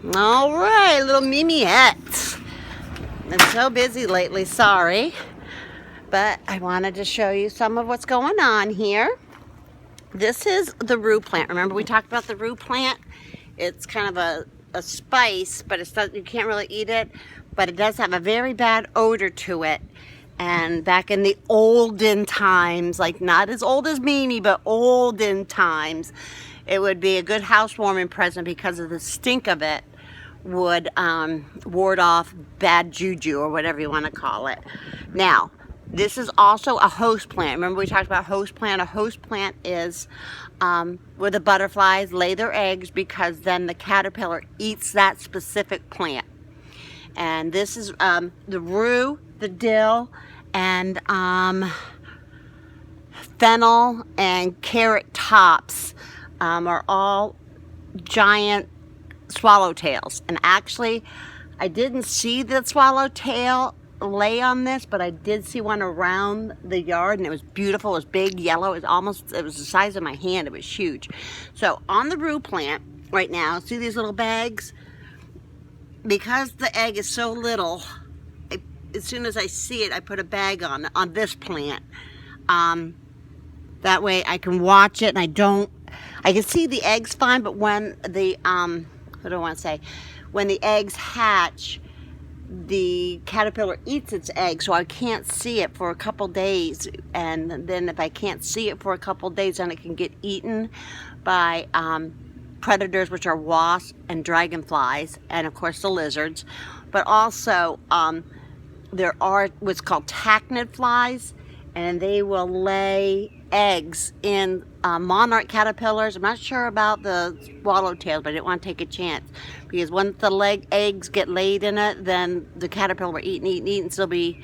All right, little Mimiette. Been so busy lately, sorry. But I wanted to show you some of what's going on here. This is the Rue Plant. Remember we talked about the Rue Plant? It's kind of a spice, but it's not, you can't really eat it. But it does have a very bad odor to it. And back in the olden times, like not as old as Mimi, but olden times, it would be a good housewarming present because of the stink of it would ward off bad juju or whatever you want to call it. Now, this is also a host plant. Remember we talked about host plant? A host plant is where the butterflies lay their eggs because then the caterpillar eats that specific plant. And this is the rue, the dill, and fennel and carrot tops are all giant swallowtails. And actually, I didn't see the swallowtail lay on this, but I did see one around the yard, and it was beautiful. It was big, yellow. It was the size of my hand. It was huge. So on the Rue plant right now, see these little bags? Because the egg is so little, as soon as I see it, I put a bag on this plant. That way I can watch it, and I can see the eggs fine, but when the, what do I want to say? When the eggs hatch, the caterpillar eats its egg, so I can't see it for a couple days. And then if I can't see it for a couple days, then it can get eaten by predators, which are wasps and dragonflies, and of course the lizards. But also there are what's called Tachnid flies, and they will lay eggs in monarch caterpillars. I'm not sure about the swallowtails, but I didn't want to take a chance, because once the eggs get laid in it, then the caterpillar will eat and still be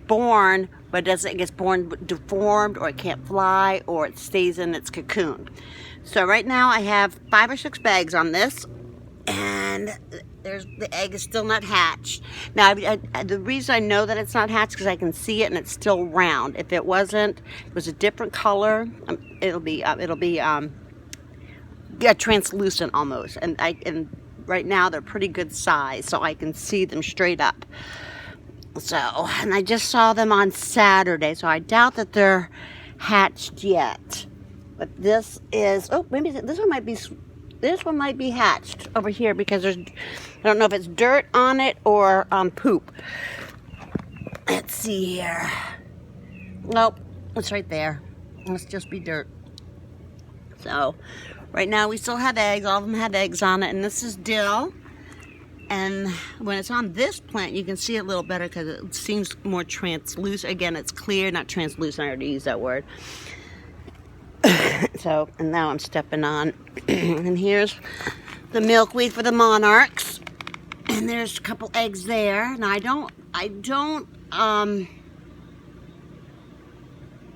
born, but it gets born deformed, or it can't fly, or it stays in its cocoon. So right now I have 5 or 6 bags on this, and the egg is still not hatched. Now the reason I know that it's not hatched because I can see it and it's still round. If it was a different color, it'll be translucent almost. And right now they're pretty good size, so I can see them straight up. So, and I just saw them on Saturday, so I doubt that they're hatched yet. But this is, oh, maybe this one might be hatched over here, because I don't know if it's dirt on it or poop. Let's see here. Nope, it's right there. Must just be dirt. So, right now we still have eggs. All of them have eggs on it, and this is dill. And when it's on this plant, you can see it a little better because it seems more translucent. Again, it's clear, not translucent. I already used that word. So, and now I'm stepping on. And here's the milkweed for the monarchs. And there's a couple eggs there. Now I don't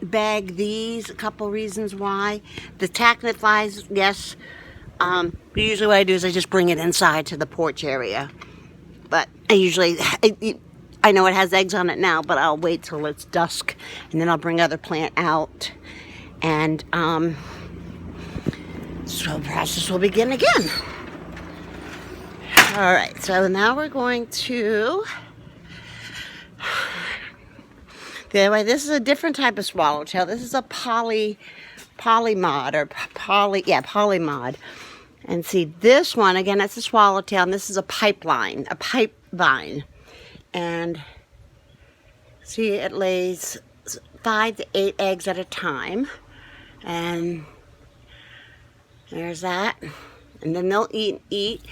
bag these. A couple reasons why. The Tachnid flies, yes. Usually what I do is I just bring it inside to the porch area. But I know it has eggs on it now, but I'll wait till it's dusk, and then I'll bring other plant out. And so the process will begin again. All right, so now we're going to, this is a different type of swallowtail. This is a polymod. And see, this one, again, that's a swallowtail, and this is a pipe vine. And see, it lays 5 to 8 eggs at a time. And there's that. And then they'll eat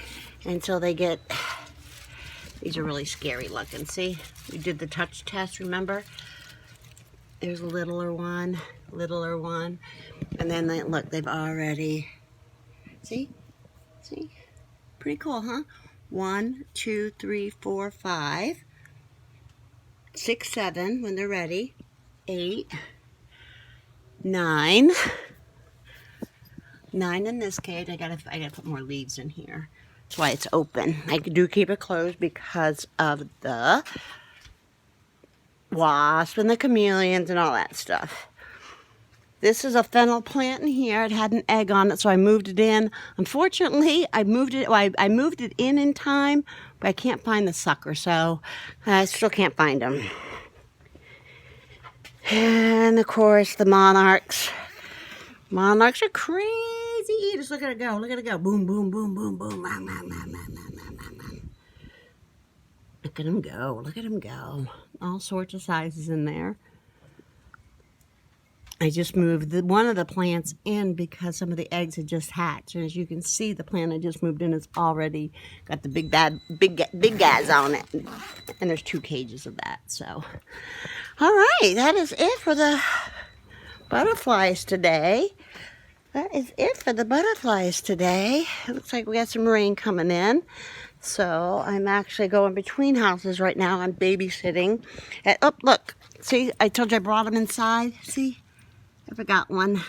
until they get, these are really scary looking. See, we did the touch test, remember? There's a littler one. And then look, they've already, see? Pretty cool, huh? 1, 2, 3, 4, 5, 6, 7 when they're ready. 8, 9 in this cage. I gotta put more leaves in here. That's why it's open. I do keep it closed because of the wasp and the chameleons and all that stuff. This is a fennel plant in here. It had an egg on it, so I moved it in. Unfortunately, I moved it in time, but I can't find the sucker, so I still can't find him. And of course, the monarchs. Monarchs are crazy eaters. Look at it go. Look at it go. Boom, boom, boom, boom, boom. Look at him go. Look at him go. All sorts of sizes in there. I just moved one of the plants in because some of the eggs had just hatched. And as you can see, the plant I just moved in has already got the big guys on it. And there's 2 cages of that. So, all right, that is it for the butterflies today. That is it for the butterflies today. It looks like we got some rain coming in. So I'm actually going between houses right now. I'm babysitting. Oh, look. See, I told you I brought them inside. See? I forgot one.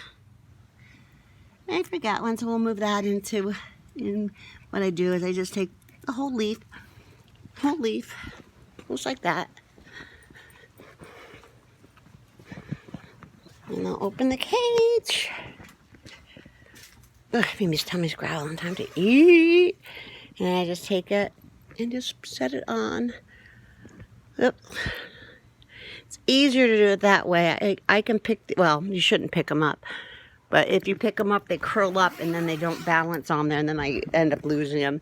So we'll move that into, and what I do is I just take the whole leaf, just like that. And I'll open the cage. Ugh, Mimi's tummy's growling, time to eat. And I just take it and just set it on. Oop. It's easier to do it that way. I can pick, well, you shouldn't pick them up. But if you pick them up, they curl up and then they don't balance on there and then I end up losing them.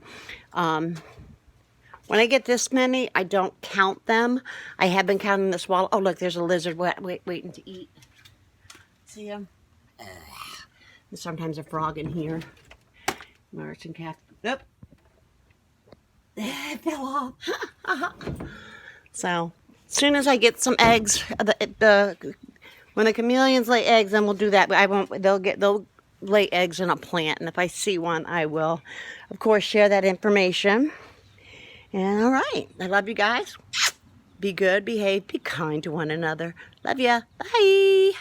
When I get this many, I don't count them. I have been counting the swallow. Oh, look, there's a lizard waiting to eat. See him? And sometimes a frog in here. March and calf. Nope. It fell off. So, as soon as I get some eggs, when the chameleons lay eggs, then we'll do that. But I won't. They'll lay eggs in a plant, and if I see one, I will, of course, share that information. And all right, I love you guys. Be good, behave, be kind to one another. Love ya. Bye.